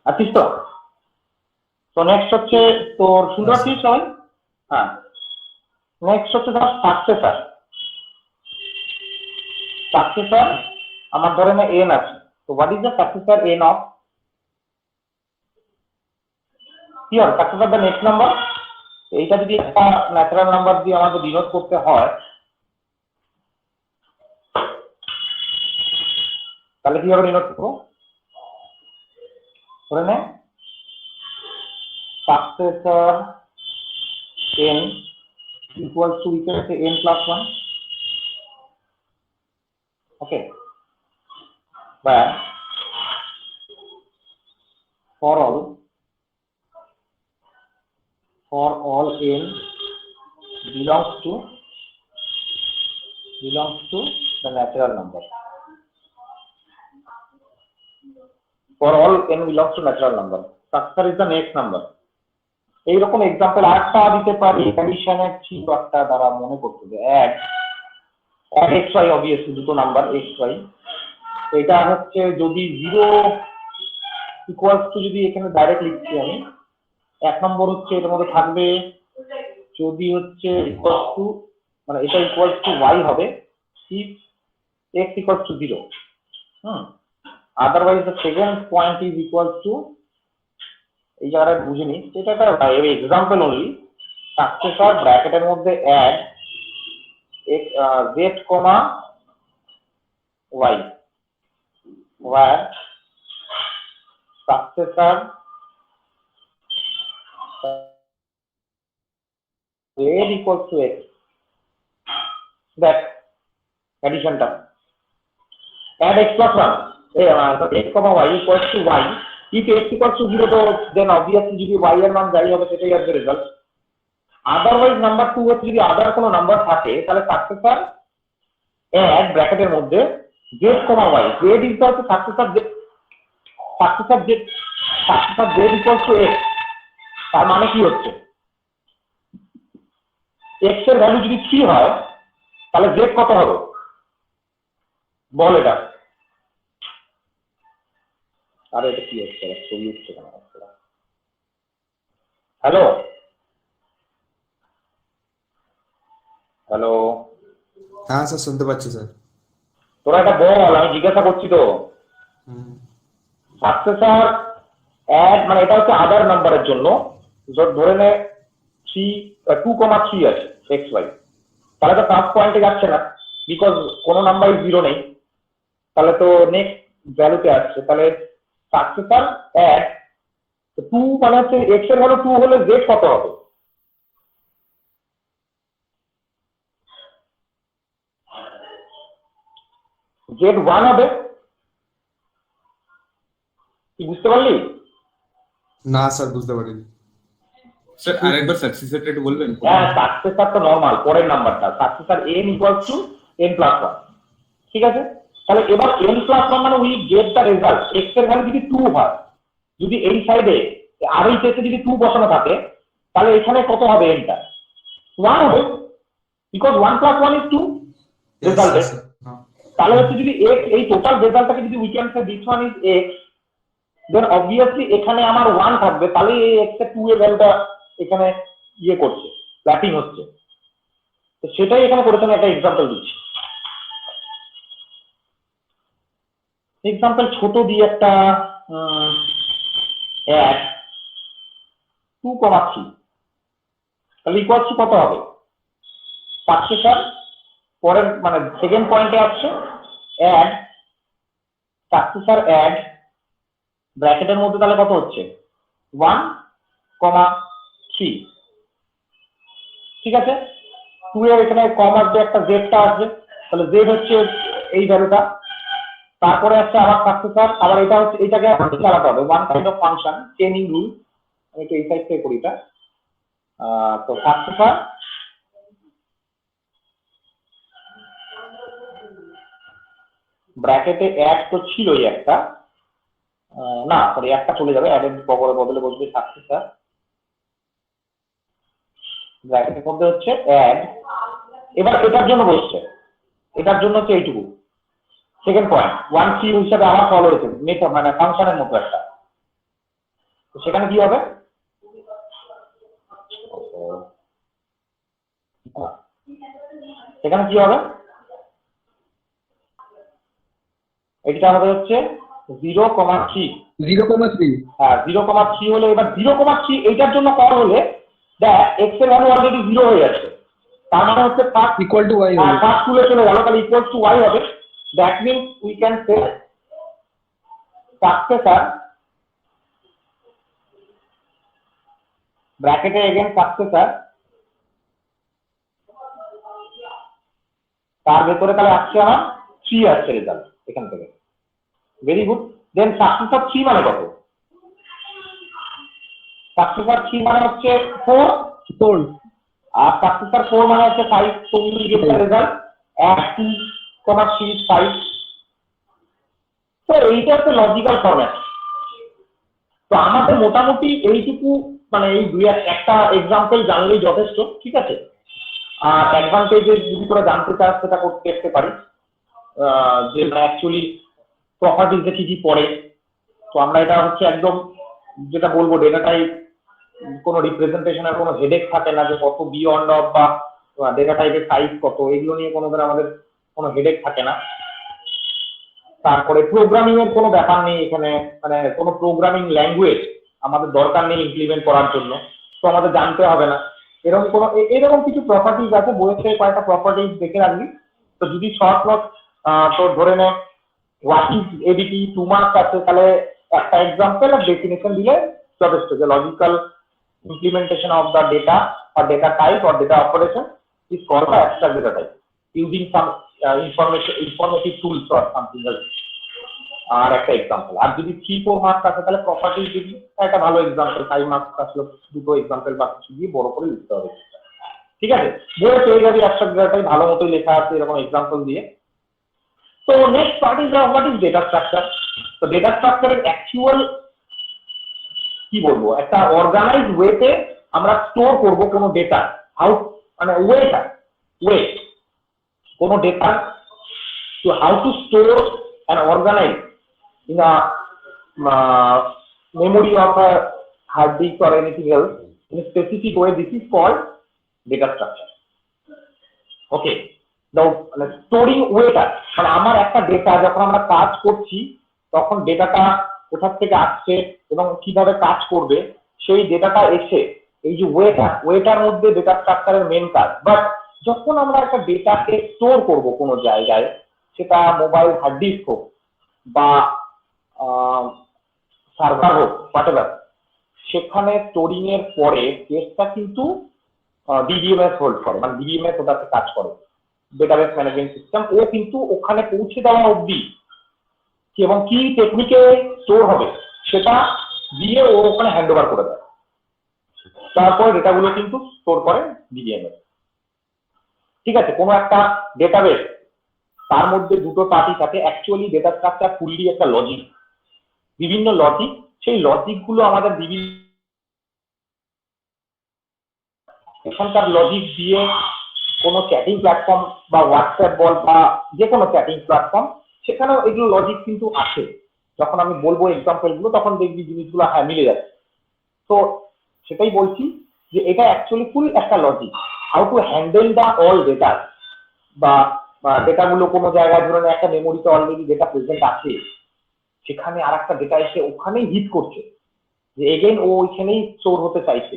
আছিস তো? তো নেক্সট হচ্ছে তোর শুনতে পাচ্ছিস সবাই? হ্যাঁ, নেক্সট হচ্ছে ধর সাকসেসর। সাকসেসর আমার ধরে না এন আছে, তো what is the successor N of? কি হয় সাকসেসর দ্য নেক্সট নাম্বার? এইটা যদি একটা ন্যাচারাল নাম্বার দিয়ে আমাকে ডিনোট করতে হয়, তাহলে কিভাবে ডিনোট করবো? ধরে নে successor n equals to n plus 1. Okay, where for all n belongs to the natural number. For all n belongs to natural number. Successor is the next number. এইরকম এক্সাম্পল আরেকটা দিতে পারি, কন্ডিশনের ছিল একটা, দ্বারা মনে করতে হবে অ্যাড এক্স ওয়াই, অবভিয়াসলি দুটো নাম্বার এক্স ওয়াই। এটা হচ্ছে যদি 0 ইকুয়ালস টু, যদি এখানে ডাইরেক্ট লিখছি আমি, এক নম্বর হচ্ছে এর মধ্যে থাকবে যদি হচ্ছে ইকুয়ালস টু, মানে এটা ইকুয়ালস টু ওয়াই হবে if x equals to 0। Otherwise the second point is equals to, এই জায়গাটা বুঝে নিস, এটা একটা এক্সাম্পল অনলি। সাকসেসর ব্র্যাকেটের মধ্যে add Z comma Y, where successor Z equals to X, that অ্যাডিশনটা add X plus 1, x, y equals to y. If x equals to 0, then obviously যদি y এর মান যাই হবে সেটাই আসবে রেজাল্ট। আদারওয়াইজ নাম্বার 2 হচ্ছে যদি আদার কোনো নাম্বার থাকে, তাহলে সাকসেসর অ্যাড ব্র্যাকেটের মধ্যে z, y, z equal to successor z equal to x। তার মানে কি হচ্ছে, x এর ভ্যালু যদি 3 হয় তাহলে z কত হবে বল? এটা আরে এটা কি হচ্ছে, ছবি উঠছে কেন? হ্যালো হ্যালো, হ্যাঁ স্যার শুনতে পাচ্ছি স্যার। তোরা এটা বল, আমি জিজ্ঞাসা করছি তো। সাকসেসর অ্যাড মানে এটা হচ্ছে আদার নাম্বারের জন্য, ধরে নে 2,3 আছে এক্স ওয়াই, তাহলে তো ফার্স্ট পয়েন্টে যাচ্ছে না, বিকজ কোনো নাম্বারই 0 নেই, তাহলে তো নেক্সট ভ্যালুতে আসছে। তাহলে সাকসেসর অ্যাড 2 মানে হচ্ছে এক্স এর ভ্যালু 2 হলে জেড কত হবে? জেড 1 হবে। কি বুঝতে পারলি? না স্যার বুঝতে পারিনি স্যার। আরেকবার সাকসেসরটা একটু বলবেন? হ্যাঁ, সাকসেসর তো নরমাল পরের নাম্বারটা, successor n equals to n plus 1, ঠিক আছে? তাহলে এবার n প্লাস 1 মানে we get the result, x এর ভ্যালু যদি 2 হয়, যদি এই সাইডে আর এই কেসে যদি 2 বসানো থাকে, তাহলে এখানে কত হবে? nটা 1 হবে, বিকজ 1 প্লাস 1 ইজ 2 রেজাল্টে। তাহলে হচ্ছে যদি x, এই টোটাল রেজাল্টটাকে যদি we can say this one is x, then obviously এখানে আমার 1 থাকবে, তাহলে এই x এর 2 এর ভ্যালুটা এখানে ইয়ে করছে, ফ্ল্যাটিং হচ্ছে। তো সেটাই এখানে করেছে, আমি একটা এক্সাম্পল দিচ্ছি। এক্সাম্পল ছোট দিয়ে একটা অ্যাড 2,3, তাহলে ইকুয়াল টু কত হবে? সাকসেসর পরের মানে সেকেন্ড পয়েন্টে আসছে অ্যাড সাকসেসর অ্যাড ব্র্যাকেটের মধ্যে, তাহলে কত হচ্ছে 1,3, ঠিক আছে? 2 এর এখানে কম আসবে, একটা জেডটা আসবে, তাহলে জেড হচ্ছে এই ভ্যালুটা। তারপরে আসছে আবার সাকসেসর, আবার এটা হচ্ছে, এটাকে চালাতে হবে one kind of function, chaining rule. আমি একটু এই সাইড থেকে করি এটা। তো সাকসেসর ব্র্যাকেটে অ্যাড তো ছিলই একটা, না সরি একটা চলে যাবে, অ্যাডের বদলে বসবে সাকসেসর, ব্র্যাকেটের মধ্যে হচ্ছে অ্যাড। এবার এটার জন্য বসছে, এটার জন্য হচ্ছে এইটুকু সেকেন্ড পয়েন্ট 1,3 হিসাবে আমার ফলো হয়েছে মেথড, মানে ফাংশনের মতো একটা। তো সেখানে কি হবে? সেখানে কি হবে? এটা হবে হচ্ছে 0,3। 0,3 হ্যাঁ 0,3 হলে এবার 0,3 এইটার জন্য কল হলে দেখ এক্স এর ভ্যালু অলরেডি 0 হয়ে যাচ্ছে, তার মানে হচ্ছে ফার্স্ট ইকুয়াল টু y হবে। ফার্স্ট টুলে চলে গেল, তাহলে ইকুয়াল টু y হবে। That means we can say successor ব্র্যাকেটে এগেন সাকসেসর, তার ভেতরে তাহলে আসছে আমার 3 আসছে রেজাল্ট এখান থেকে। Very good. দেন সাকসেসর 3 মানে কত? সাকসেসর 3 মানে হচ্ছে 4, 4 আর সাকসেসর 4 মানে হচ্ছে 5। তো we will get the result add 2,3 5। তো এইটা হচ্ছে লজিক্যাল ফরম্যাট। তো আমাদের মোটামুটি এইটুকু মানে এই দুই একটা এক্সাম্পল জানলেই যথেষ্ট, ঠিক আছে। আর অ্যাডভান্টেজেস যদি তোরা জানতে চাস সেটা করতে পারিস, যে অ্যাকচুয়ালি প্রপার্টিজে কি কি পড়ে। তো আমরা এটা হচ্ছে একদম যেটা বলবো ডেটা টাইপ কোনো রিপ্রেজেন্টেশনের কোনো হেডেক থাকে না, যে কত বিয়ন্ড অফ বা ডেটা টাইপের সাইজ কত, এগুলো নিয়ে আমাদের কোনো হেডেক থাকে না। তারপরে প্রোগ্রামিং এর কোনো ব্যাপার নেই এখানে, মানে কোনো প্রোগ্রামিং ল্যাঙ্গুয়েজ আমাদের দরকার নেই ইমপ্লিমেন্ট করার জন্য, তো আমাদের জানতে হবে না। এরকম কিছু প্রপার্টিজ আছে, বইয়ের থেকে কয়েকটা প্রপার্টিজ দেখে রাখবি। তো যদি শর্ট নোট তোর ধরে নে হোয়াট ইজ এডিটি 2 মার্কস আছে, তাহলে একটা এক্সাম্পল আর ডেফিনেশন দিলে যথেষ্ট, যে logical implementation of the data or data type or data operation is called the abstract data type using some informative tools or something else. আর একটা এক্সাম্পল। আর যদি 3-4 মার্কস আছে তাহলে প্রপার্টিজ যদি একটা ভালো এক্সাম্পল, 5 মার্কস আসলে দুটো এক্সাম্পল বা কিছু দিয়ে বড় করে লিখতে হবে, ঠিক আছে। বইয়ে পেয়ে যাবি abstract data type ভালো মতোই লেখা আছে এরকম এক্সাম্পল দিয়ে। তো next part is what is data structure. তো ডেটা স্ট্রাকচারের অ্যাকচুয়াল কি বলবো, একটা অর্গানাইজ ওয়েতে আমরা স্টোর করব কোনো ডেটা, হাউ মানে ওয়ে কোনো ডেটা, তো how to store and organise in a memory of a hard disk or anything else in a specific way, this is called data structure. Okay, the storing ওয়েটা মানে আমার একটা data যখন আমরা কাজ করছি তখন ডেটাটা কোথা থেকে আসছে এবং কিভাবে কাজ করবে, সেই ডেটাটা এসে এই যে ওয়েটার মধ্যে ডেটা স্ট্রাকচারের মেন কাজ। বাট যখন আমরা একটা ডেটাকে স্টোর করব কোনো জায়গায়, সেটা মোবাইল হার্ড ডিস্ক হোক বা সার্ভার হোক হোয়াটএভার, সেখানে স্টোরিং এর পরে কেসটা কিন্তু ডিবিএমএস হোল্ড করে, মানে ডিবিএমএস ওটাতে কাজ করে, ডেটাবেস ম্যানেজমেন্ট সিস্টেম। ও কিন্তু ওখানে পৌঁছে দেওয়া অবধি এবং কি টেকনিকে স্টোর হবে সেটা দিয়ে ও ওখানে হ্যান্ড ওভার করে দেয়। তারপর ডেটাগুলো কিন্তু স্টোর করে ডিবিএমএস, ঠিক আছে। কোনো একটা ডেটাবেস তার মধ্যে দুটো পার্টি থাকে, অ্যাকচুয়ালি ডেটা স্ট্রাকচার ফুললি একটা লজিক, বিভিন্ন লজিক, সেই লজিক গুলো আমাদের বিভিন্ন এখানকার লজিক দিয়ে কোনো চ্যাটিং প্ল্যাটফর্ম বা হোয়াটসঅ্যাপ বল বা যে কোনো চ্যাটিং প্ল্যাটফর্ম, সেখানেও এগুলো লজিক কিন্তু আছে। যখন আমি বলবো এক্সাম্পল গুলো তখন দেখবি জিনিসগুলো হ্যাঁ মিলে যাচ্ছে। তো সেটাই বলছি যে এটা অ্যাকচুয়ালি ফুল একটা logic, how to handle the all data, বা ডেটাগুলো কোনো জায়গায় ধরে একটা মেমোরিতে অলরেডি ডেটা প্রেজেন্ট আছে, সেখানে আর একটা ডেটা এসে ওখানেই হিট করছে, যে এগেইন ও ওইখানেই স্টোর হতে চাইছে,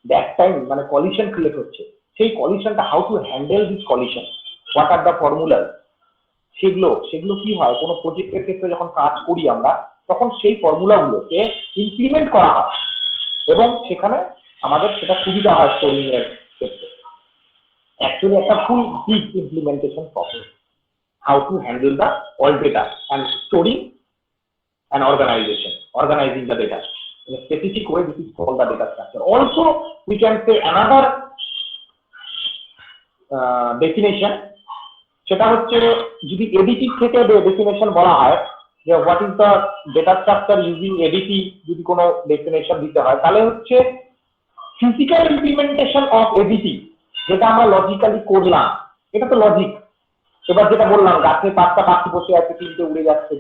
দ্যাট টাইম মানে কলিশন ক্রিয়েট হচ্ছে। সেই কলিশনটা how to handle this collision, what are the formulas, সেগুলো কি হয় কোনো প্রজেক্টের ক্ষেত্রে যখন কাজ করি আমরা, তখন সেই ফর্মুলাগুলোকে ইমপ্লিমেন্ট করা হয় এবং সেখানে আমাদের সেটা সুবিধা হয় স্টোরিং এর ক্ষেত্রে। অ্যাকচুয়ালি একটা full big implementation process, how to handle the all data and storing and organizing the data in a specific way. This is called the data structure. Also we can say another definition, সেটা হচ্ছে যদি এডিটি থেকে definition বলা হয় যে what is the data structure using ADT, যদি কোনো definition দিতে হয় তাহলে হচ্ছে ফিজিক্যাল ইমপ্লিমেন্টেশন অফ এডিটি, যেটা আমরা লজিক্যালি করলাম, এটা তো লজিক। এবার যেটা বললাম গাছে 5টা পাখি বসে আছে, 3টে উড়ে যাচ্ছে,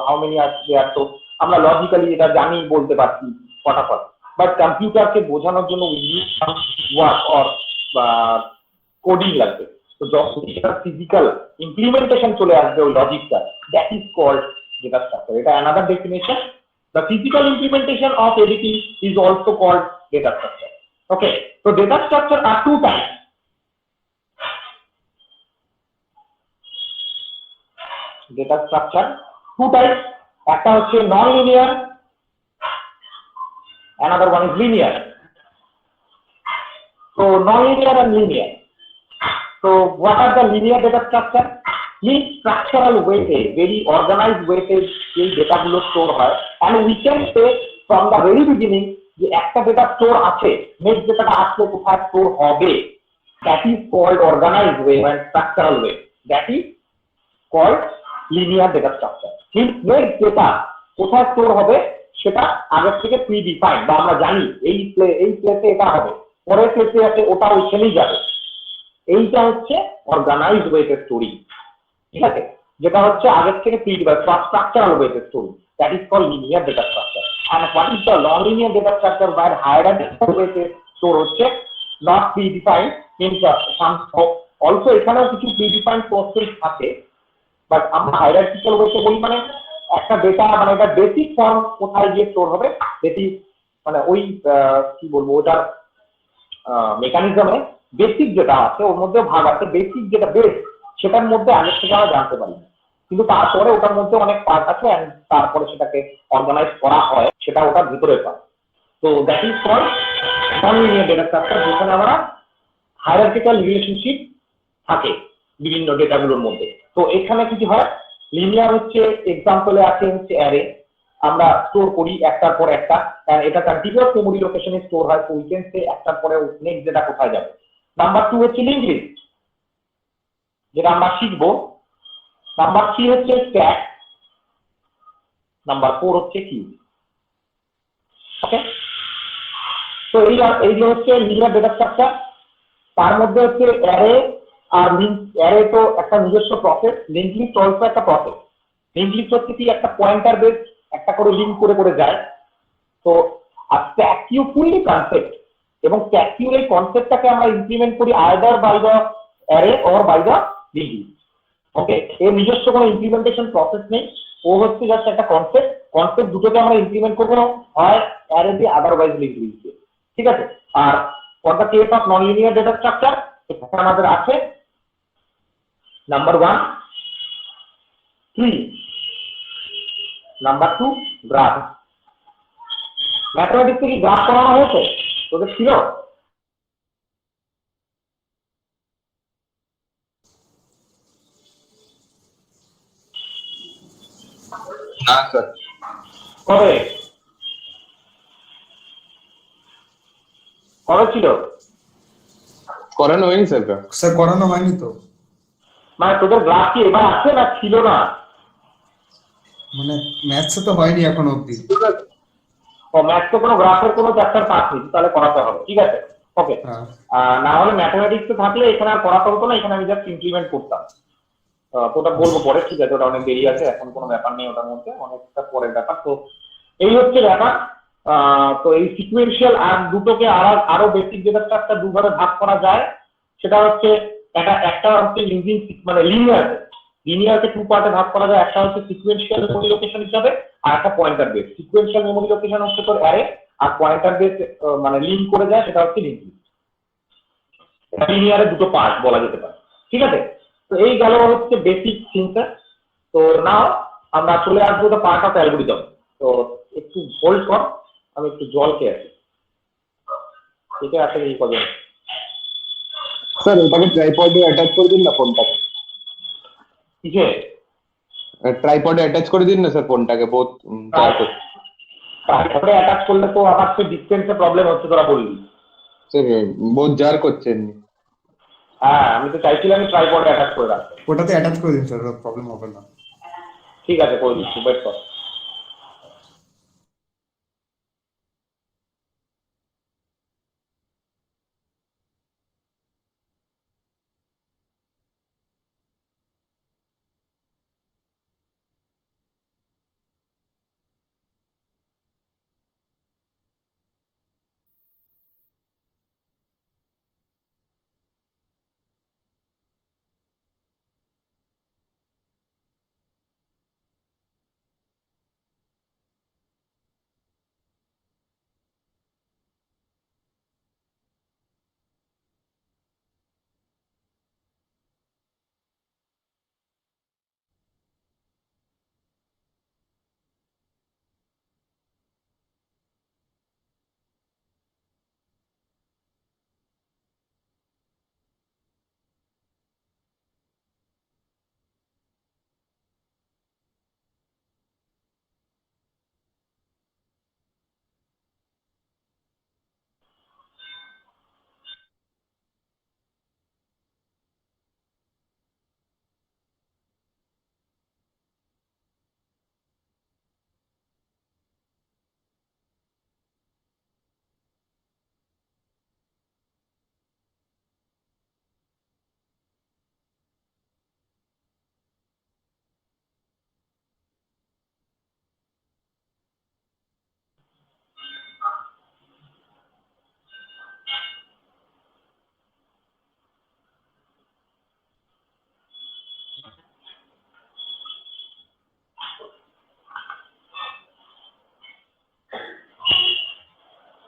হাউ মেনি আর, তো আমরা লজিক্যালি এটা জানি বলতে পারছি ফটাফট, বাট কম্পিউটারকে বোঝানোর জন্য ওয়ার্ক অর কোডিং লাগবে। তো যখন সেটা ফিজিক্যাল ইমপ্লিমেন্টেশন চলে আসবে ওই লজিকটা, that is called data structure. এটা another definition. The physical implementation of editing is also called data structure. Okay, so data structure are two types. Data structure two types. একটা হচ্ছে non linear, another one is linear. So non-linear and linear. So what are the linear data structure? In structural way, very organized way এই data গুলো store হয়, and we can say from the very beginning যে একটা data store আছে, next ডেটাটা আসলে কোথায় store হবে, that is called organized way and structural way, that is called linear data structure. Next data কোথায় স্টোর হবে সেটা আগে থেকে প্রি ডিফাইন, বা আমরা জানি এই প্লেসে এটা হবে, পরের প্লেসে আছে ওটা ওইখানেই যাবে। এইটা হচ্ছে অর্গানাইজড ওয়েতে স্টোরি, ঠিক আছে, যেটা হচ্ছে আগের থেকে প্রি ডিফাইন স্ট্রাকচারাল ওয়েতে store, that is called linear data structure. And what is the non linear data structure, where hierarchical ওয়েতে স্টোর হচ্ছে, not predefined means also এখানেও কিছু প্রি ডিফাইন্ড প্রসেস থাকে, বাট আমরা হায়ারার্কিক্যাল ওয়েতে বলি মানে একটা ডেটা মানে এটা বেসিক ফর্ম কোথায় গিয়ে স্টোর হবে, যেটি মানে ওই কি বলবো ওটার মেকানিজমে বেসিক যেটা আছে ওর মধ্যে ভাগ আছে, বেসিক যেটা বেস সেটার মধ্যে আগে থেকে আমরা জানতে পারি, কিন্তু তারপরে ওটার মধ্যে অনেক পার্ট আছে এন্ড তারপরে সেটাকে অর্গানাইজ করা হয়, সেটা ওটার ভিতরে পায়। তো that is called non-linear data structure, যেখানে আমরা হায়ারার্কিক্যাল রিলেশনশিপ থাকে বিভিন্ন ডেটাগুলোর মধ্যে। তো এখানে কি হয়, লিনিয়ার হচ্ছে এক্সাম্পলে আছে হচ্ছে অ্যারে, আমরা স্টোর করি একটার পর একটা, এটা কন্টিনিউয়াস মেমোরি লোকেশনে স্টোর হয়, তো উই ক্যান সে একটার পরে নেক্সট ডেটা কোথায় যাবে। নাম্বার 2 হচ্ছে লিঙ্ক লিস্ট, যেটা আমরা শিখবো। নাম্বার 3 হচ্ছে স্ট্যাক, নাম্বার 4 হচ্ছে কিউ। ওকে, তো এই যে হচ্ছে লিনিয়ার ডেটা স্ট্রাকচার, তার মধ্যে হচ্ছে অ্যারে আর লিঙ্ক। অ্যারে তো একটা নিজস্ব প্রসেস, লিঙ্ক লিস্ট অলসো একটা প্রসেস। লিঙ্ক লিস্ট হচ্ছে কি একটা পয়েন্টার বেস একটা করে লিঙ্ক করে করে যায়। তো আর স্ট্যাক কিউ ফুললি কনসেপ্ট, এবং স্ট্যাক কিউর এই কনসেপ্টটাকে আমরা ইমপ্লিমেন্ট করি either by the array or by the link list. Okay, এর নিজস্ব কোনো ইমপ্লিমেন্টেশন প্রসেস নেই, ও হচ্ছে জাস্ট একটা কনসেপ্ট। কনসেপ্ট দুটোকে আমরা ইমপ্লিমেন্ট করবো হয় অ্যারে দিয়ে আদারওয়াইজ লিঙ্ক লিস্ট দিয়ে, ঠিক আছে। আর for the case of non linear data structure এখানে আমাদের আছে নাম্বার 1 ট্রি, নাম্বার 2 গ্রাফ। ম্যাথমেটিক্সে কি গ্রাফ করানো হয়েছে তোদের ছিল? না স্যার, কবে কবে ছিল? করানো হয়নি স্যার। স্যার করানো হয়নি তো, মানে তোদের গ্রাফ কি এবার আছে না ছিল না? মানে ম্যাথসে তো হয়নি এখনো অবধি। ও ম্যাথ তো কোনো গ্রাফের কোনো চ্যাপ্টার পাসনি, তাহলে করাতে হবে, ঠিক আছে। ওকে, হ্যাঁ না হলে ম্যাথমেটিক্সে থাকলে এখানে আর করাতে হতো না, এখানে আমি জাস্ট ইমপ্লিমেন্ট করতাম। তো ওটা বলবো পরে, ঠিক আছে, ওটা অনেক দেরি আছে, এখন কোনো ব্যাপার নেই, ওটার মধ্যে অনেকটা পরের ব্যাপার। তো এই হচ্ছে ব্যাপার। তো এই সিকুয়েন্সিয়াল আর দুটোকে আরো বেসিক ডেটা স্ট্রাকচার দুভাবে ভাগ করা যায়। সেটা হচ্ছে একটা হচ্ছে ইউজিং মানে লিনিয়ারকে টু পার্টে ভাগ করা যায়। একটা হচ্ছে সিকুয়েন্সিয়াল মেমোরি লোকেশন হিসাবে, আর একটা pointer base. Sequential memory location হচ্ছে তোর অ্যারে, আর পয়েন্টার বেস মানে লিঙ্ক করে যায়, সেটা হচ্ছে লিঙ্ক লিস্ট। লিনিয়ারের দুটো পার্ট বলা যেতে পারে, ঠিক আছে। তো এই গেল হচ্ছে বেসিক থিংস। তো নাও আমরা চলে আসবো তো পার্ট অফ অ্যালগরিদম। তো একটু হোল্ড কর, আমি একটু জল খেয়ে আসি, এটা আসলে এই কবে স্যার ওটাকে ট্রাইপডে অ্যাটাচ করে দিন না ফোনটাকে, কিসে ট্রাইপডে অ্যাটাচ করে দিন না স্যার ফোনটাকে, বহুত তারপরে অ্যাটাচ করলে তো আমার তো ডিস্টেন্সে প্রবলেম হচ্ছে, তোরা বললি। স্যার বহুত জার করছে এমনি। হ্যাঁ, আমি তো চাইছিলাম ট্রাইপডে অ্যাটাচ করে রাখতে। ওটাতে অ্যাটাচ করে দিন স্যার, প্রবলেম হবে না। ঠিক আছে, করে দিচ্ছি, ওয়েট কর।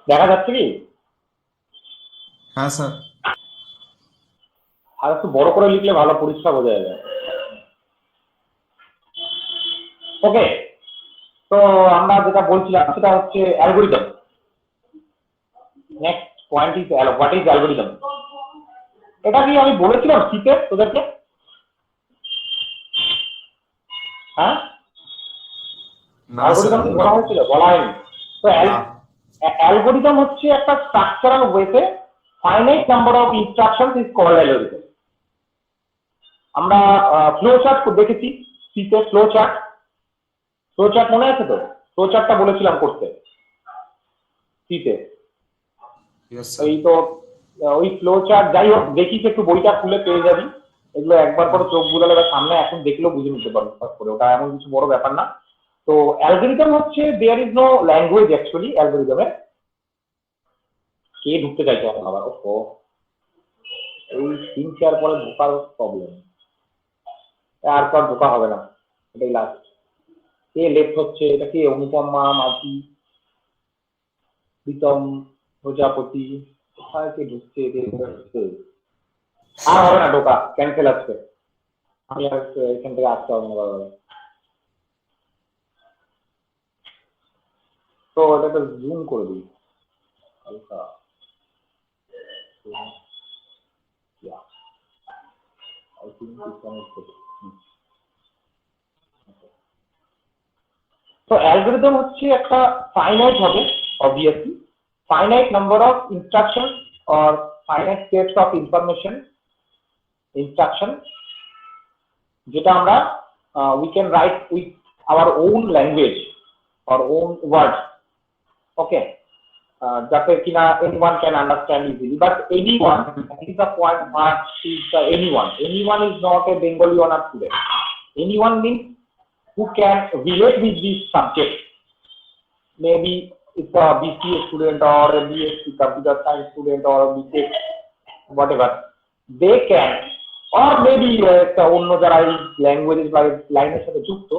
দেখা যাচ্ছে কি? হ্যাঁ স্যার। আর একটু বড় করে লিখলে ভালো পরিষ্কার বোঝা যাবে। ওকে, তো আমরা যেটা বলছিলাম সেটা হচ্ছে algorithm. Next point is what is algorithm. এটা কি আমি বলেছিলাম শীতে তোদেরকে? হ্যাঁ, না অ্যালগরিদম স্যার। বলা হয়েছিল? বলা হয়নি তো। অ্যালগরিদম হচ্ছে একটা স্ট্রাকচারাল ওয়েতে finite number of instructions is called algorithm. আমরা ফ্লো চার্ট দেখেছি শীতে। ফ্লো চার্ট মনে আছে তো? ফ্লো চার্টটা বলেছিলাম করতে শীতে। Yes, sir. এই তো ওই ফ্লো চার্ট, যাই হোক দেখিস একটু, বইটা খুলে পেয়ে যাবি। এগুলো একবার করে চোখ বুলালে বা সামনে এখন দেখলেও বুঝে নিতে পারবি ফট করে, ওটা এমন কিছু বড় ব্যাপার না। তো অ্যালগরিদম হচ্ছে there is no language actually অ্যালগরিদমে। কে ঢুকতে চাইছে এখন আবার? ও এই 3-4 পরে ঢোকার প্রবলেম, আর পর ঢোকা হবে না, এটাই লাস্ট। কে লেফট হচ্ছে? এটা কে? অনুপমা মাঝি, প্রীতম প্রজাপতি, কোথায় কে ঢুকছে? আর হবে না ঢোকা, ক্যান্সেল আসছে। আমি আর এখান থেকে আসতে হবে না বারবার। তো এটাকে জুম করে দিই হালকা। তো অ্যালগরিদম হচ্ছে একটা ফাইনাইট হবে obviously, finite number of instruction or finite sets of instruction, যেটা আমরা we can write with our own language or own words, okay, যাতে কিনা anyone can understand easily, but anyone, that is the point, what is the anyone is not a Bengali or not today. Anyone means who can relate with this subject, maybe it's a BCA student or a BSc computer science student or a BTech whatever, they can, or maybe একটা অন্য যারা এই language বা লাইনের সাথে যুক্ত,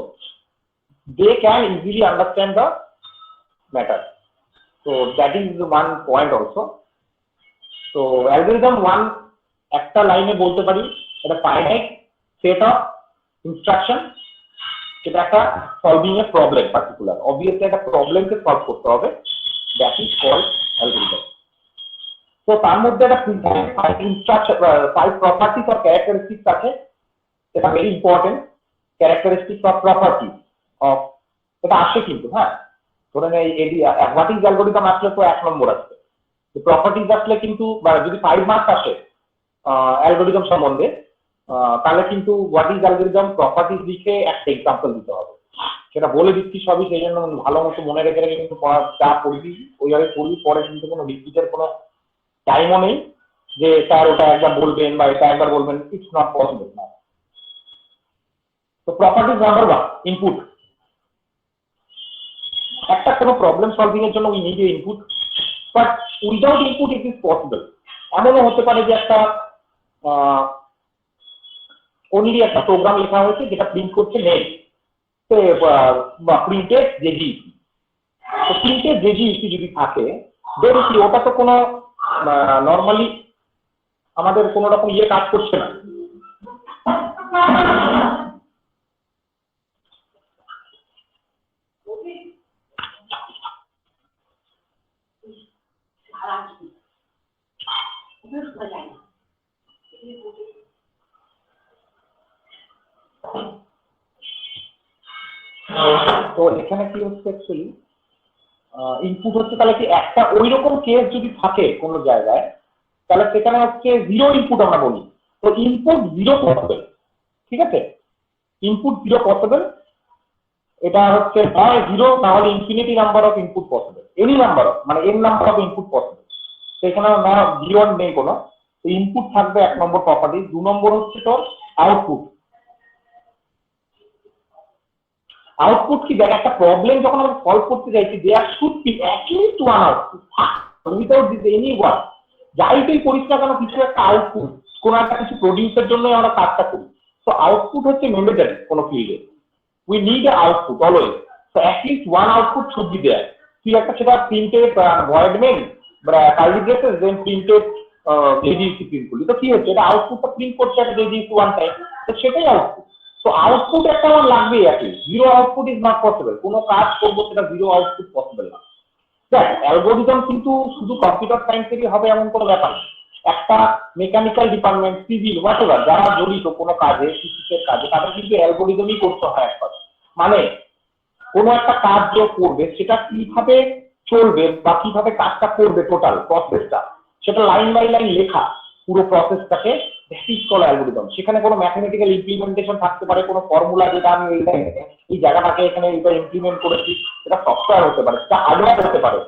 they can easily understand the matter. So that is one point also. So algorithm one একটা লাইনে বলতে পারি এটা ফাইনাইট সেট অফ ইনস্ট্রাকশন, এটা একটা সলভিং এ প্রবলেম পার্টিকুলার, অবভিয়াসলি একটা প্রবলেমকে সলভ করতে হবে, দ্যাট ইজ কল্ড অ্যালগরিদম। তো তার মধ্যে একটা ফাইভ প্রপার্টিজ অর ক্যারেক্টারিস্টিক্স আছে, এটা very important. Characteristics of properties of, এটা আসে কিন্তু, হ্যাঁ ধরেন এই হোয়াট ইজ অ্যালগরিদম আসলে তো 1 নম্বর আসবে, প্রপার্টিজ আসলে কিন্তু, বা যদি 5 মার্কস আসে অ্যালগরিদম সম্বন্ধে, তাহলে কিন্তু হোয়াট ইজ অ্যালগরিদম প্রপার্টিজ লিখে একটা এক্সাম্পল দিতে হবে। সেটা বলে দিচ্ছি সবই, সেই জন্য ভালো মতো মনে রেখে রেখে কিন্তু যা পড়বি ওইভাবে পড়বি, পরে কিন্তু কোনো রিপিটের কোনো টাইমও নেই যে স্যার ওটা একবার বলবেন বা এটা একবার বলবেন, ইটস নট পসিবল না। তো প্রপার্টিজ নাম্বার 1, ইনপুট। একটা কোনো প্রবলেম সলভিং এর জন্য we need input, but without input it is possible. এমনও হতে পারে যে একটা অনলি একটা প্রোগ্রাম লেখা হয়েছে যেটা প্রিন্ট করছে নেম, প্রিন্টেড জেজিইসি। তো প্রিন্টেড জেজিইসি যদি থাকে, দেন কি ওটা তো কোনো নর্মালি আমাদের কোনো রকম কাজ করছে না। তো এখানে কি হচ্ছে অ্যাকচুয়ালি ইনপুট হচ্ছে, তাহলে কি একটা ওই রকম কেস যদি থাকে কোনো জায়গায়, তাহলে সেখানে হচ্ছে 0 ইনপুট আমরা বলি। তো ইনপুট 0 পসিবল, ঠিক আছে, ইনপুট 0 পসিবল। এটা হচ্ছে হয় 0, তাহলে infinity number of input possible, any number of, মানে n number of input possible. সেখানে না 0 নেই কোনো, ইনপুট থাকবে 1 নম্বর প্রপার্টি। 2 নম্বর হচ্ছে তোর আউটপুট। আউটপুট কি, দেখ একটা প্রবলেম যখন আমরা সলভ করতে যাইছি, there should be at least one output without this any one. যাই তুই করিস না কেন, কিছু একটা আউটপুট, কোনো একটা কিছু প্রডিউসের জন্য আমরা কাজটা করি। তো আউটপুট হচ্ছে ম্যান্ডেটরি কোনো ফিল্ডে, we need a output always. So at least one output should be there. তুই একটা সেটা printed void main curly braces then printed জেডিসি প্রিন্ট করলি, তো কি হচ্ছে এটা আউটপুটটা প্রিন্ট করছে একটা জেডিসি ওয়ান টাইম, তো সেটাই আউটপুট। তো আউটপুট একটা আমার লাগবেই একই, zero output is not possible, কোনো কাজ করবো সেটা জিরো আউটপুট পসিবল না। দেখ অ্যালগোরিদম কিন্তু শুধু কম্পিউটার সায়েন্সেরই হবে এমন কোনো ব্যাপার নেই, একটা মেকানিক্যাল ডিপার্টমেন্ট, সিভিল, হোয়াটএভার যারা জড়িত কোনো কাজে, ফিজিক্সের কাজে, তাদের কিন্তু অ্যালগোরিদমই করতে হয় একবার। মানে কোনো একটা কাজ যে করবে সেটা কিভাবে চলবে বা কিভাবে কাজটা করবে, টোটাল প্রসেসটা সেটা লাইন বাই লাইন লেখা, পুরো প্রসেসটাকে দ্যাট ইজ কল্ড অ্যালগোরিদম। সেখানে কোনো ম্যাথমেটিক্যাল ইমপ্লিমেন্টেশন থাকতে পারে, কোনো ফর্মুলা যেটা আমি এই জায়গাটাকে এখানে এটা ইমপ্লিমেন্ট করেছি, সেটা সফটওয়্যার হতে পারে, সেটা হার্ডওয়্যার হতে পারে,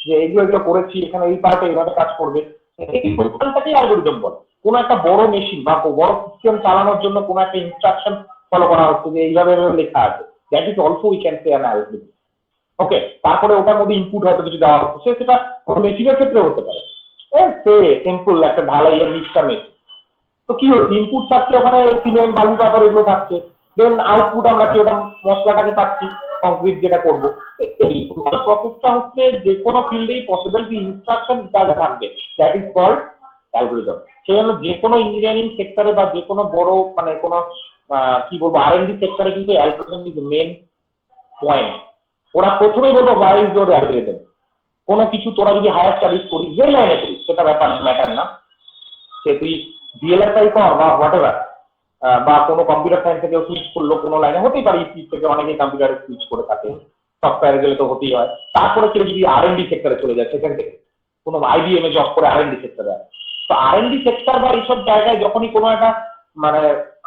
যে এগুলো করেছি এখানে এই পার্টে এইভাবে কাজ করবে, এই প্রোগ্রামটাকেই অ্যালগোরিদম বলে। কোনো একটা বড় মেশিন বা বড় সিস্টেম চালানোর জন্য কোনো একটা ইনস্ট্রাকশন ফলো করা হচ্ছে যে এইভাবে লেখা আছে, that is also we can say an algorithm. Okay, তারপরে ওটার মধ্যে ইনপুট হয়তো কিছু দেওয়া হচ্ছে, সেটা মেশিনের ক্ষেত্রে হতে পারে, সে সিম্পল একটা ঢালাইয়ের মিক্সচার মেশিন। তো কি হচ্ছে, ইনপুট থাকছে ওখানে সিমেন্ট, বালু, পাথর এগুলো থাকছে, দেন আউটপুট আমরা কি ওটা মশলাটাকে পাচ্ছি, কংক্রিট যেটা করবো। এই প্রসেসটা হচ্ছে যে কোনো ফিল্ডেই পসিবল কি ইনস্ট্রাকশন কাজে থাকবে, দ্যাট ইজ কল্ড অ্যালগোরিদম। সেই জন্য যে কোনো ইঞ্জিনিয়ারিং সেক্টরে বা যে কোনো বড় মানে কোনো কি বলবো R&D সেক্টরে কিন্তু অ্যালগোরিদম ইজ মেন পয়েন্ট। ওরা প্রথমেই বলবো হোয়াট ইজ ইওর অ্যালগোরিদম। কোনো কিছু তোরা যদি হায়ার স্টাডিজ করিস, যে লাইনে করিস সেটা ম্যাটার না, সে তুই ডিএলএসআই কর বা হোয়াটএভার, বা কোনো কম্পিউটার সায়েন্স থেকে সুইচ করলো কোনো লাইনে, হতেই পারে ইসি থেকে অনেকেই কম্পিউটারে সুইচ করে থাকে, সফটওয়্যারে গেলে তো হতেই হয়। তারপরে কেউ যদি R&D সেক্টরে চলে যায়, সেখান থেকে কোনো IBM এ জব করে R&D সেক্টরে, তো R&D সেক্টর বা এইসব জায়গায় যখনই কোনো একটা মানে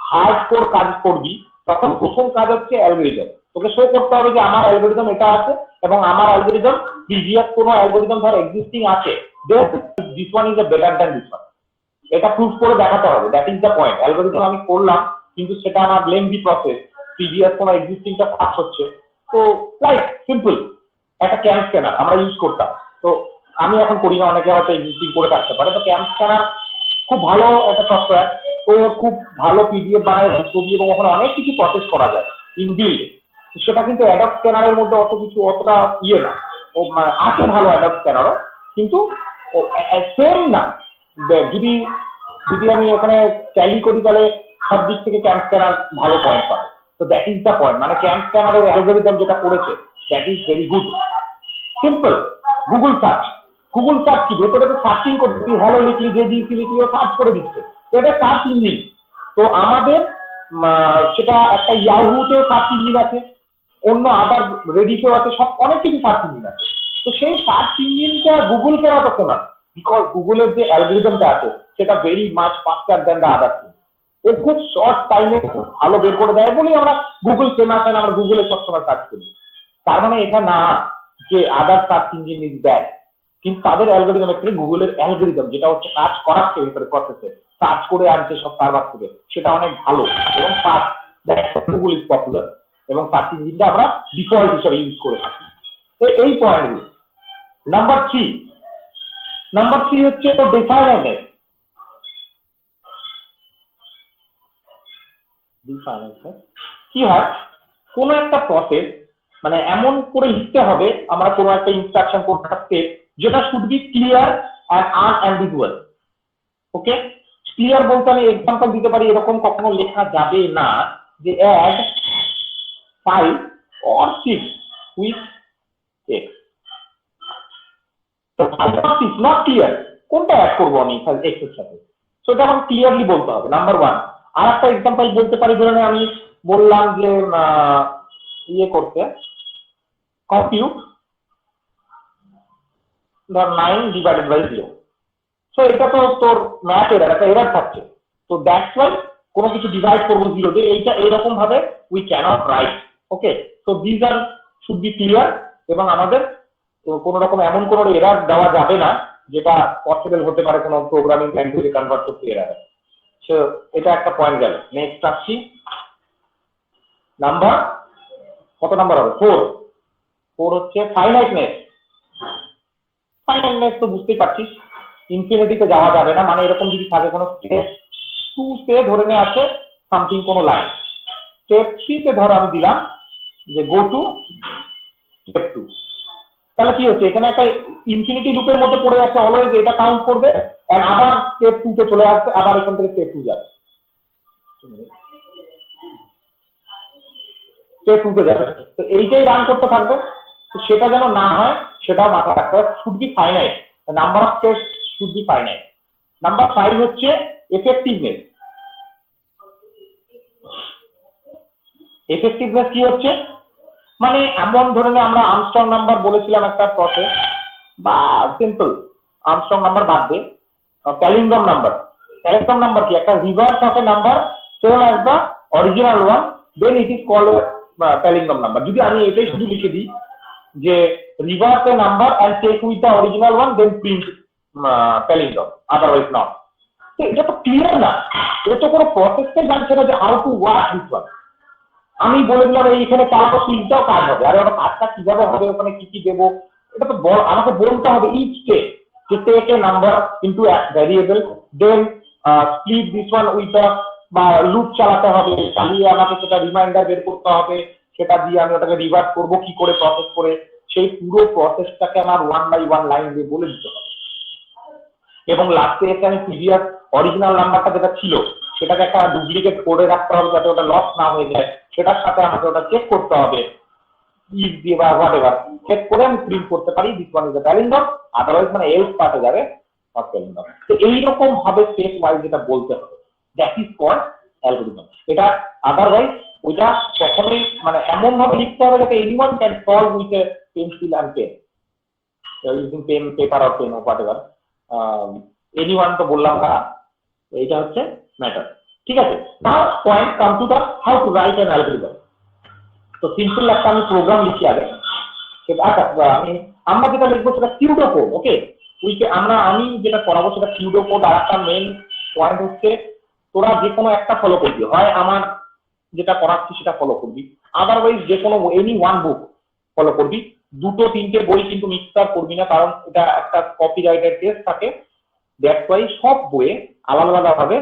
হার্ড কোর কাজ করবি, তখন প্রথম কাজ হচ্ছে অ্যালগোরিদম। তোকে শো করতে হবে যে আমার অ্যালগোরিদম এটা আছে এবং আমার অ্যালগোরিদম প্রিভিয়াস কোনো অ্যালগোরিদম ধর এক্সিস্টিং আছে, this one is a better than this one, এটা প্রুভ করে দেখাতে হবে, that is the point. Algorithm আমি করলাম কিন্তু সেটা আমার লেন্থি প্রসেস, প্রিভিয়াস কোনো এক্সিস্টিংটা পাস হচ্ছে, তো লাইক সিম্পল একটা ক্যাম স্ক্যানার আমরা ইউজ করতাম, তো আমি এখন করি না, অনেকে হয়তো এক্সিস্টিং করে থাকতে পারে। তো ক্যাম স্ক্যানার খুব ভালো একটা সফটওয়্যার, তো খুব ভালো পিডিএফ বানায় ছবি এবং ওখানে অনেক কিছু প্রসেস করা যায় ইনবিল্ড, সেটা কিন্তু অ্যাডব স্ক্যানারের মধ্যে অত কিছু অতটা ইয়ে না, ও আছে ভালো অ্যাডব স্ক্যানারও, কিন্তু সেম না। যদি যদি আমি ওখানে ট্যালি করি তাহলে সব দিক থেকে ক্যাম স্ক্যানার ভালো পয়েন্ট পাবে। তো দ্যাট ইজ দ্য পয়েন্ট, মানে ক্যাম স্ক্যানারের অ্যালগোরিদম যেটা করেছে that is very good. Simple Google search কি ভেতরে তো সার্চিং করতে, তুই হ্যালো লিখলি, যে দিয়েছি লিখলি, ও সার্চ করে দিচ্ছে, তো এটা সার্চ ইঞ্জিন। তো আমাদের সেটা একটা ইয়াহুতেও সার্চ ইঞ্জিন আছে, অন্য আদার রেডিতেও আছে, সব অনেক কিছু সার্চ ইঞ্জিন আছে। তো সেই সার্চ ইঞ্জিনটা গুগল করা তো না, বিকজ গুগলের যে অ্যালগোরিদমটা আছে সেটা very much faster than the other thing. ও খুব শর্ট টাইমে ভালো বের করে দেয় বলেই আমরা গুগল ফেমাস, আমরা গুগলে সবসময় সার্চ করি। তার মানে এটা না যে আদার সার্চ ইঞ্জিন ইজ ব্যাড, কিন্তু তাদের অ্যালগোরিদমের থেকে গুগলের অ্যালগোরিদম যেটা হচ্ছে কাজ করাচ্ছে ভিতরে প্রসেসে, সার্চ করে আনছে সব সার্ভার থেকে, সেটা অনেক ভালো এবং ফাস্ট, গুগল ইজ পপুলার এবং সার্চ ইঞ্জিনটা আমরা ডিফল্ট হিসেবে ইউজ করে থাকি। তো এই পয়েন্টগুলো। নাম্বার থ্রি হচ্ছে তো ডিফাইনারনেস। কি হয়, কোন একটা প্রসেস মানে এমন করে লিখতে হবে আমরা কোনো একটা ইনস্ট্রাকশন, কোন একটা স্টেপ, যেটা should be clear and unambiguous. Okay, clear বলতে আমি এক্সাম্পল দিতে পারি, এরকম কখনো লেখা যাবে না যে অ্যাড 5 or 6 with x, তো 5 or 6 নট ক্লিয়ার, কোনটা অ্যাড করবো আমি x এর সাথে, তো এটা আমার ক্লিয়ারলি বলতে হবে, নাম্বার 1। আর একটা এক্সাম্পল বলতে পারি, ধরে আমি বললাম যে ইয়ে করতে কম্পিউট ধর 9/0, সো এটা তো তোর ম্যাথ এরর, একটা এরর থাকছে, তো দ্যাটস ওয়াই কোনো কিছু ডিভাইড করবো 0 দিয়ে, এইটা এরকম ভাবে we can't write. Okay, so this are should be clear, এবং আমাদের কোনো রকম এমন কোনো এরর দেওয়া যাবে না যেটা পসিবল হতে পারে কোনো প্রোগ্রামিং ল্যাঙ্গুয়েজে কনভার্ট করতে এরর। সো এটা একটা পয়েন্ট গেল। নেক্সট আসছি নাম্বার, কত নাম্বার হবে? 4 হচ্ছে ফাইনাইটনেস। ফাইনাইটনেস তো বুঝতেই পারছিস, ইনফিনিটিতে যাওয়া যাবে না, মানে এরকম যদি থাকে কোনো স্টেপ 2 তে ধরে নিয়ে আছে সামথিং কোনো লাইন, স্টেপ 3 তে ধরো আমি দিলাম যে গো টু স্টেপ 2, তাহলে কি হচ্ছে, এখানে একটা ইনফিনিটি লুপের মধ্যে পড়ে যাচ্ছে, অলওয়েজ এটা কাউন্ট করবে এন্ড আবার স্টেপ 2 তে চলে আসছে, আবার এখান থেকে স্টেপ 2 যাবে, স্টেপ 2 তে যাবে। তো এইটাই রান করতে থাকবে। তো সেটা যেন না হয় সেটাও মাথায় রাখতে হবে। Should be finite, number of steps should be finite. Number 5 হচ্ছে এফেক্টিভনেস। এফেক্টিভনেস কি হচ্ছে, মানে এমন ধরনের আমরা আর্মস্ট্রং নাম্বার বলেছিলাম একটা প্রসেস, বা সিম্পল আর্মস্ট্রং নাম্বার বাদ দিয়ে প্যালিন্ড্রোম নাম্বার। প্যালিন্ড্রোম নাম্বার কি, একটা reverse of a number same as the original one, then it is called palindrome number. যদি আমি এটাই শুধু লিখে দিই যে reverse a number and take with the original one then print palindrome, otherwise not. তো এটা তো ক্লিয়ার না, এটা তো কোনো প্রসেসটাই জানছে না যে how to work this one. আমি বলে দিলাম এইখানে কারো তিনটাও কাজ হবে, আর ওটা কাজটা কিভাবে হবে, ওখানে কি কি দেবো, এটা তো আমাকে বলতে হবে ইচ স্টেপ, যে take a number into variable, then split this one with বা লুপ চালাতে হবে, চালিয়ে আমাকে সেটা রিমাইন্ডার বের করতে হবে, সেটা দিয়ে আমি ওটাকে রিভার্স করবো কি করে, প্রসেস করে, সেই পুরো প্রসেসটাকে আমার 1 বাই 1 লাইন দিয়ে বলে দিতে হবে। এবং লাস্টে এসে আমি প্রিভিয়াস অরিজিনাল নাম্বারটা যেটা ছিল সেটাকে একটা ডুপ্লিকেট করে রাখতে হবে যাতে ওটা লস না হয়ে যায়, সেটার সাথে আমাকে ওটা চেক করতে হবে ইফ দিয়ে বা হোয়াটএভার, চেক করে আমি প্রিন্ট করতে পারি this one is the palindrome, otherwise মানে এলস পার্টে যাবে নট প্যালিন্ড্রোম। তো এইরকম ভাবে স্টেপ ওয়াইজ যেটা বলতে হবে, দ্যাট ইজ কল্ড অ্যালগরিদম। এটা আদারওয়াইজ ওইটা কখনোই মানে এমন ভাবে লিখতে হবে যাতে anyone can solve with a pencil and pen, using pen, paper or pen or whatever, anyone তো বললাম না, এইটা হচ্ছে ম্যাটার। ঠিক আছে, now point come to the how to write an algorithm. তো সিম্পল একটা আমি প্রোগ্রাম লিখি আগে, আচ্ছা আমরা যেটা লিখবো সেটা সিউডো কোড। ওকে, আমি যেটা করাবো সেটা সিউডো কোড। আর একটা মেইন পয়েন্ট হচ্ছে তোরা যে কোনো একটা ফলো করবি, হয় আমার যেটা করাচ্ছি সেটা ফলো করবি, আদারওয়াইজ যে কোনো এনি ওয়ান বুক ফলো করবি। 2-3টে বই কিন্তু মিক্স করবি না, কারণ এটা একটা কপিরাইটের কেস থাকে, দ্যাটস ওয়াই সব বইয়ে আলাদা আলাদা ভাবে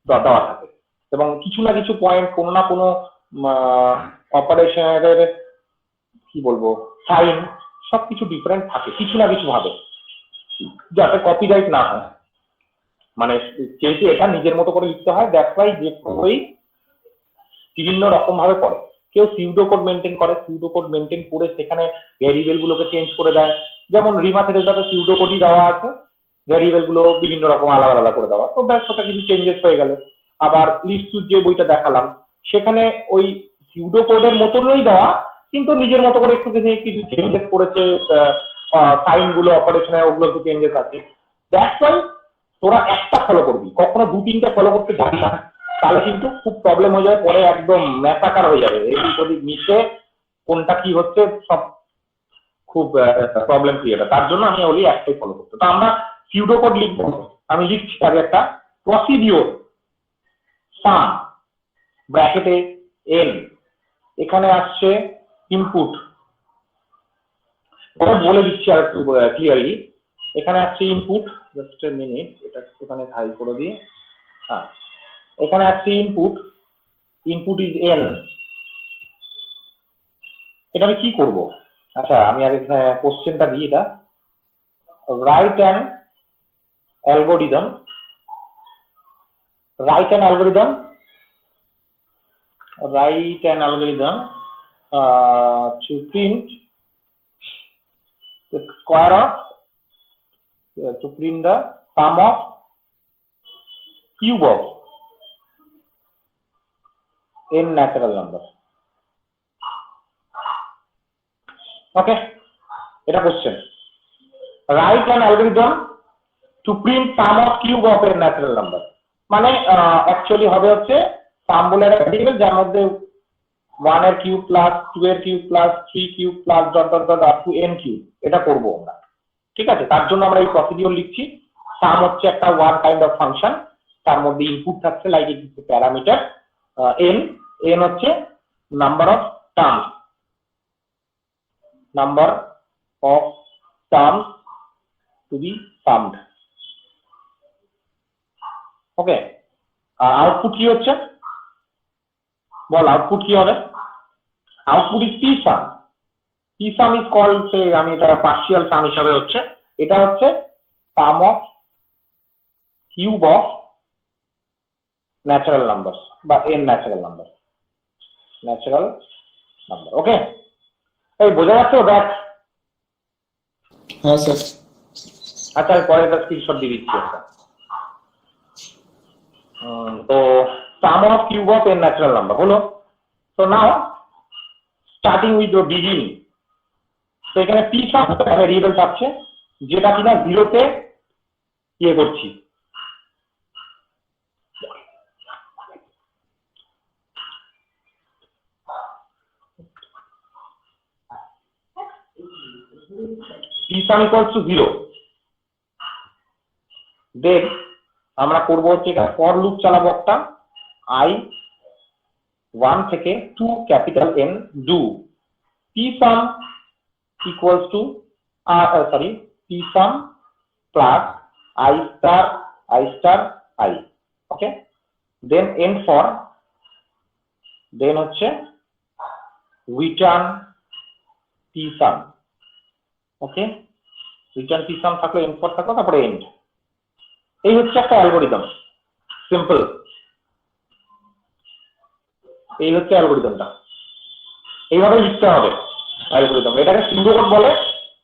দেওয়া থাকে, এবং কিছু না কিছু পয়েন্ট, কোনো না কোনো অপারেশনের কি বলবো সাইন, সবকিছু ডিফারেন্ট থাকে কিছু না কিছু ভাবে, যাতে কপিরাইট না হয়। মানে যেহেতু এটা নিজের মতো করে লিখতে হয়, দ্যাটস ওয়াই যে বই বিভিন্ন রকম ভাবে করে। কেউ সিউডো কোড মেনটেন করে, সিউডো কোড মেনটেন করে সেখানে ভ্যারিয়েবল গুলোকে চেঞ্জ করে দেয়, যেমন রিমা থেরেসাতে সিউডো কোডই দেওয়া আছে, ভ্যারিয়েবল গুলো বিভিন্ন রকম আলাদা আলাদা করে দেওয়া, তো ব্যাস ওটা কিছু চেঞ্জেস হয়ে গেল। আবার লিস্টুর যে বইটা দেখালাম সেখানে ওই সিউডো কোডের মতনই দেওয়া, কিন্তু নিজের মতো করে একটু কিছু চেঞ্জেস করেছে, সাইন গুলো অপারেশনে ওগুলো একটু চেঞ্জেস আছে। দ্যাটস ওয়াই তোরা একটা ফলো করবি, কখনো 2-3টে ফলো করতে যাবি না, তাহলে কিন্তু খুব প্রবলেম হয়ে যাবে, পরে একদম ম্যাসাকার হয়ে যাবে, এদিক ওদিক মিশে কোনটা কি হচ্ছে সব খুব প্রবলেম ক্রিয়েট হয়। তার জন্য আমি বলি একটাই ফলো করতে। তো আমরা সিউডো কোড লিখবো, আমি লিখছি আগে একটা প্রসিডিওর সাম ব্র্যাকেটে এন, এখানে আসছে ইনপুট, ওটা বলে দিচ্ছি আর একটু ক্লিয়ারলি। এখানে আসছে ইনপুট, জাস্ট এ মিনিট, এটা এখানে হাই করে দিয়ে, হ্যাঁ এখানে আসছে ইনপুট, ইনপুট ইজ এন। এটা আমি কি করব, আচ্ছা আমি আগে কোশ্চেনটা দিই, এটা right an algorithm, write an algorithm to print the square of to print the sum of cube of n natural number. Okay, এটা question. write an algorithm to print sum of cube of n natural number, মানে actually হবে হচ্ছে সাম বলে একটা variable যার মধ্যে 1 এর cube plus 2 এর cube plus 3 cube plus dot dot dot up to n cube, এটা করব আমরা। ঠিক আছে, তার জন্য আমরা এই প্রসিডিওর লিখছি। সাম হচ্ছে একটা ওয়ান কাইন্ড অফ ফাংশন, তার মধ্যে ইনপুট থাকছে লাইক ইট প্যারামিটার n হচ্ছে number of terms to be summed. Okay, output কি হচ্ছে বল, আউটপুট কি হবে? Output is P sum, P sum is called, say আমি এটা পার্শিয়াল সাম হিসাবে হচ্ছে, এটা হচ্ছে sum of cube of natural number বা এন ন্যাচারাল নাম্বার, ওকে। এই বোঝা যাচ্ছে দেখ? হ্যাঁ স্যার। আচ্ছা আমি পরে একটা স্ক্রিনশট দিয়ে দিচ্ছি একটা। তো sum of cube of N natural number হলো। তো now starting with the beginning, তো এখানে পি সাম ভ্যারিয়েবল থাকছে যেটা কিনা 0-তে ইয়ে করছি, পি সাম ইকুয়ালস টু 0। দেন আমরা করবো হচ্ছে এটা ফর লুপ চালাবো একটা, I 1 থেকে 2 capital N do P sum equals to P sum plus I star I, okay. Then end for, then হচ্ছে return P sum, okay. Return P sum থাকলো, end for থাকলো, তারপরে এন্ড। এই হচ্ছে একটা অ্যালগোরিদম, সিম্পল। এই হচ্ছে অ্যালগোরিদমটা, এইভাবে লিখতে হবে অ্যালগোরিদম, এটাকে সিউডোকোড বলে।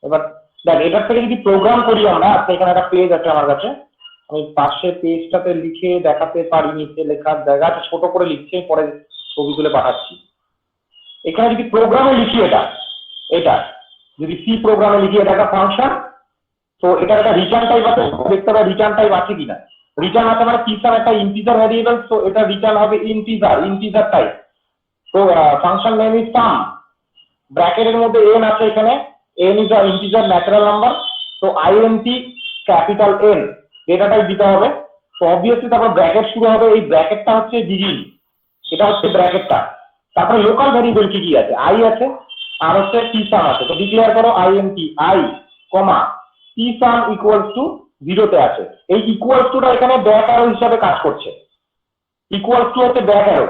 এবার দেখ এটার থেকে যদি প্রোগ্রাম করি আমরা, এখানে একটা পেজ আছে আমার কাছে, আমি পাশে পেজটাতে লিখে দেখাতে পারি, নিচে লেখার জায়গা ছোট করে লিখছি, পরে ছবি তুলে পাঠাচ্ছি। এখানে যদি প্রোগ্রামে লিখি এটা যদি সি প্রোগ্রামে লিখি, এটা একটা ফাংশন, তো এটা একটা রিটার্ন টাইপ আছে, দেখতে হবে রিটার্ন টাইপ আছে কিনা। রিটার্ন আছে মানে পি সাম একটা ইন্টিজার ভ্যারিয়েবল, তো এটা রিটার্ন হবে ইন্টিজার টাইপ। তো ফাংশন নেম ইজ সাম, ব্র্যাকেটের মধ্যে n আছে, এখানে n is a integer natural number, তো int capital N data type দিতে হবে। তো অবভিয়াসলি তারপর ব্র্যাকেট শুরু হবে, এই ব্র্যাকেটটা হচ্ছে বিগিন, এটা হচ্ছে ব্র্যাকেটটা। তারপরে লোকাল ভ্যারিয়েবল কি আছে, I আছে আর হচ্ছে পি সাম আছে। তো ডিক্লেয়ার করো int I comma P sum equals to 0-তে আছে। এই ইকুয়ালস টুটা এখানে ব্যাক অ্যারো হিসাবে কাজ করছে, ইকুয়ালস টু হচ্ছে ব্যাক অ্যারো,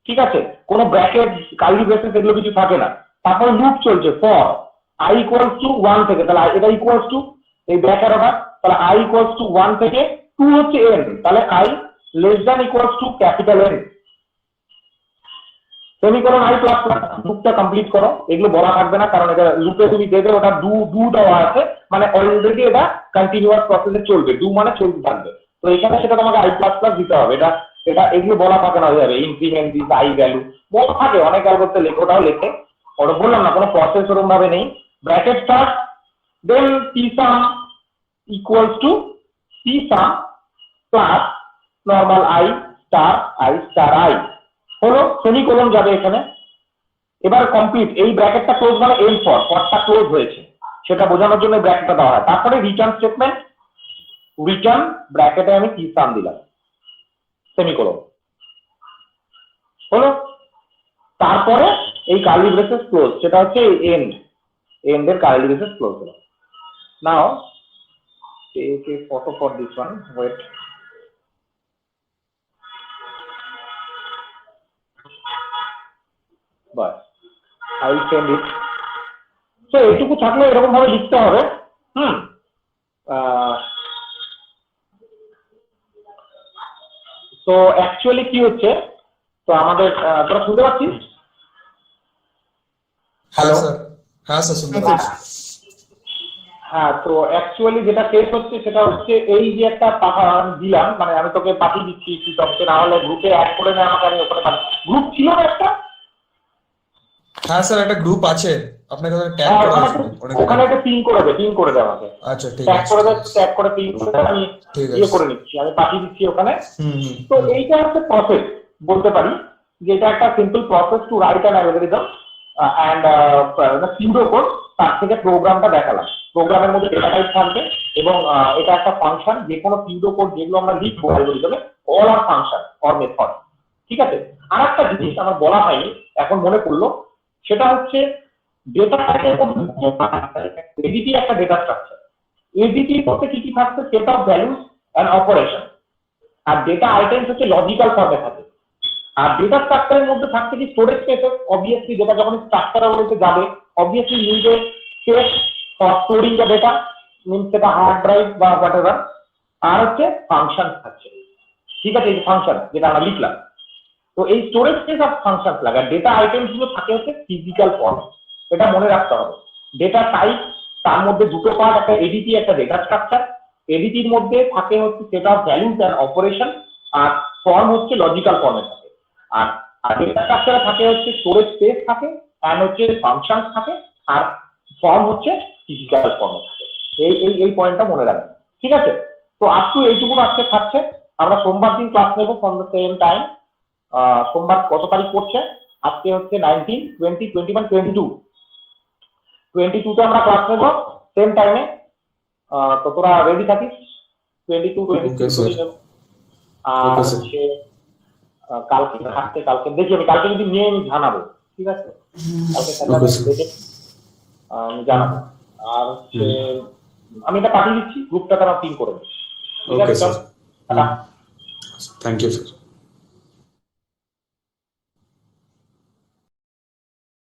ঠিক আছে। কোনো ব্র্যাকেট কার্লি ব্রেসেস এগুলো কিছু থাকে না। তারপরে লুপ চলছে ফর I ইকুয়ালস টু 1 থেকে, তাহলে এটা ইকুয়ালস টু এই ব্যাক অ্যারোটা, তাহলে I ইকুয়ালস টু 1 থেকে 2 হচ্ছে n, তাহলে I less than equals to capital N, semicolon I plus plus. লুপটা কমপ্লিট করো, এগুলো বলা থাকবে না কারণ এটা লুপে তুমি দেবে, ওটা ডু দেওয়া আছে মানে অলরেডি এটা কন্টিনিউয়াস প্রসেসে চলবে, ডু মানে চলতে থাকবে। তো এখানে সেটা তোমাকে I প্লাস প্লাস দিতে হবে, এটা এগুলো বলা থাকে না, হয়ে যাবে ইনক্রিমেন্ট দিস I ভ্যালু বলা থাকে, অনেক অ্যালগোরিদমে লেখে, ওটাও লেখে। ওটা বললাম না কোনো প্রসেস ওরকম ভাবে নেই। Bracket start, then p sum equals to P sum plus normal I star I হলো, সেমিকোলন যাবে এখানে। এবার কমপ্লিট, এই ব্র্যাকেটটা ক্লোজ মানে এন্ড ফর, ফরটা ক্লোজ হয়েছে সেটা বোঝানোর জন্য ব্র্যাকেটটা দেওয়া হয়। তারপরে রিটার্ন স্টেটমেন্ট, রিটার্ন ব্র্যাকেটে আমি পি সাম দিলাম, সেমিকোলন হলো। তারপরে এই কার্লি ব্রেসেস ক্লোজ, সেটা হচ্ছে এন্ডের কার্লি ব্রেসেস ক্লোজ হলো। Now take a photo for this one, wait. বাস I will send it. তো এইটুকু থাকলে এরকম ভাবে লিখতে হবে। তো অ্যাকচুয়ালি কি হচ্ছে, তো আমাদের তোরা শুনতে পাচ্ছিস? Hello sir. হ্যাঁ স্যার শুনতে পাচ্ছি। হ্যাঁ, তো অ্যাকচুয়ালি যেটা কেস হচ্ছে সেটা হচ্ছে এই যে একটা দিলাম, মানে আমি তোকে পাঠিয়ে দিচ্ছি কি না হলে গ্রুপে অ্যাড করে না, আমাকে আমি ওখানে গ্রুপ ছিল না একটা। হ্যাঁ স্যার একটা গ্রুপ আছে, আপনাকে ট্যাগ করা আছে ওখানে একটা পিন করে দে আমাকে। আচ্ছা ঠিক ট্যাগ আছে, করে দে, ট্যাগ করে পিন করে আমি ইয়ে করে নিচ্ছি, আমি পাঠিয়ে দিচ্ছি ওখানে। তো এইটা হচ্ছে প্রসেস, বলতে পারি যে এটা একটা simple process to write an algorithm and pseudocode. তার থেকে প্রোগ্রামটা দেখালাম, প্রোগ্রামের মধ্যে ডেটা টাইপ থাকবে এবং এটা একটা ফাংশন, যে কোনো সিউডোকোড যেগুলো আমরা লিখবো অ্যালগরিদমে all are function or method, ঠিক আছে। আর একটা জিনিস আমার বলা হয়নি, এখন মনে পড়লো, সেটা হচ্ছে ডেটা এডিটি একটা ডেটা স্ট্রাকচার। এডিটি করতে কি কি থাকছে, set of values and operation, আর ডেটা আইটেমস হচ্ছে লজিক্যাল ফর্মে থাকে। আর ডেটা স্ট্রাকচারের মধ্যে থাকছে কি স্টোরেজ স্পেস, অবভিয়াসলি যেটা যখন স্ট্রাকচারাবলিতে যাবে obviously need a space for storing the data, means সেটা হার্ড ড্রাইভ বা হোয়াটএভার। আর হচ্ছে ফাংশন থাকছে, ঠিক আছে, এই ফাংশন যেটা আমরা লিখলাম। তো এই স্টোরেজ স্পেস অফ ফাংশন লাগে, ডেটা আইটেমস গুলো থাকে হচ্ছে ফিজিক্যাল ফর্ম, এটা মনে রাখতে হবে। ডেটা টাইপ, তার মধ্যে দুটো পার্ট, একটা এডিটি একটা ডেটা স্ট্রাকচার। এডিটির মধ্যে থাকে হচ্ছে set of values and operation, আর ফর্ম হচ্ছে লজিক্যাল ফর্মে থাকে। আর ডেটা স্ট্রাকচারে থাকে হচ্ছে স্টোরেজ স্পেস থাকে, অ্যান্ড হচ্ছে ফাংশন থাকে, আর ফর্ম হচ্ছে ফিজিক্যাল ফর্মে থাকে। এই পয়েন্টটা মনে রাখবেন, ঠিক আছে। তো আজকে এইটুকু আজকে থাকছে। আমরা সোমবার দিন ক্লাস নেবো ফ্রম দ্য সেম টাইম। সোমবার কত তারিখ পড়ছে? আজকে হচ্ছে 19, 20, 21, 22। 22তে আমরা ক্লাস নেবো সেম টাইমে। তো তোরা রেডি থাকিস 22, 23 নেবো। আর হচ্ছে কালকে থাকতে, কালকে দেখি আমি কালকে যদি নিয়ে আমি জানাবো, ঠিক আছে, কালকে দেখে আমি জানাবো। আর হচ্ছে আমি এটা পাঠিয়ে দিচ্ছি গ্রুপটা, তারা পিন করে দেবে, ঠিক আছে। Thank you sir.